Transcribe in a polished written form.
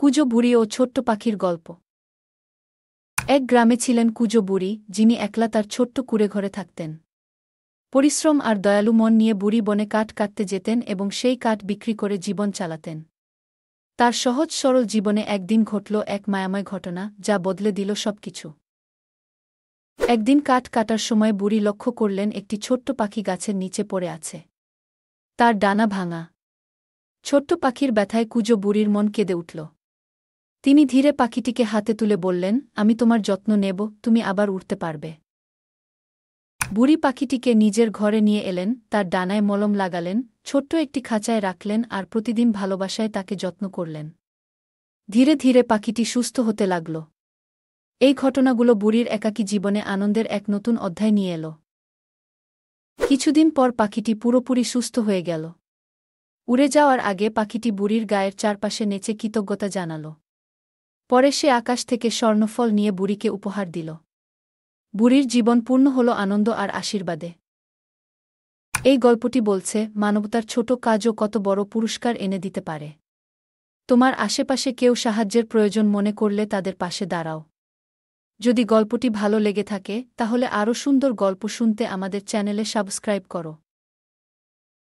কুঁজো বুড়ি ও ছোট্ট পাখির গল্প। এক গ্রামে ছিলেন কুঁজো বুড়ি, যিনি একলা তার ছোট্ট কুঁড়েঘরে থাকতেন। পরিশ্রম আর দয়ালু মন নিয়ে বুড়ি বনে কাঠ কাটতে যেতেন এবং সেই কাঠ বিক্রি করে জীবন চালাতেন। তার সহজ সরল জীবনে একদিন ঘটল এক মায়াময় ঘটনা, যা বদলে দিল সবকিছু। একদিন কাঠ কাটার সময় বুড়ি লক্ষ্য করলেন একটি ছোট্ট পাখি গাছের নিচে পড়ে আছে। তার ডানা ভাঙা। ছোট্ট পাখির ব্যথায় কুঁজো বুড়ির মন কেঁদে উঠল। তিনি ধীরে পাখিটিকে হাতে তুলে বললেন, আমি তোমার যত্ন নেব, তুমি আবার উড়তে পারবে। বুড়ি পাখিটিকে নিজের ঘরে নিয়ে এলেন, তার ডানায় মলম লাগালেন, ছোট্ট একটি খাঁচায় রাখলেন আর প্রতিদিন ভালোবাসায় তাকে যত্ন করলেন। ধীরে ধীরে পাখিটি সুস্থ হতে লাগল। এই ঘটনাগুলো বুড়ির একাকী জীবনে আনন্দের এক নতুন অধ্যায় নিয়ে এল। কিছুদিন পর পাখিটি পুরোপুরি সুস্থ হয়ে গেল। উড়ে যাওয়ার আগে পাখিটি বুড়ির গায়ের চারপাশে নেচে কৃতজ্ঞতা জানাল। পরে সে আকাশ থেকে স্বর্ণফল নিয়ে বুড়িকে উপহার দিল। বুড়ির জীবন পূর্ণ হল আনন্দ আর আশীর্বাদে। এই গল্পটি বলছে, মানবতার ছোট কাজও কত বড় পুরস্কার এনে দিতে পারে। তোমার আশেপাশে কেউ সাহায্যের প্রয়োজন মনে করলে তাদের পাশে দাঁড়াও। যদি গল্পটি ভালো লেগে থাকে, তাহলে আরও সুন্দর গল্প শুনতে আমাদের চ্যানেলে সাবস্ক্রাইব করো।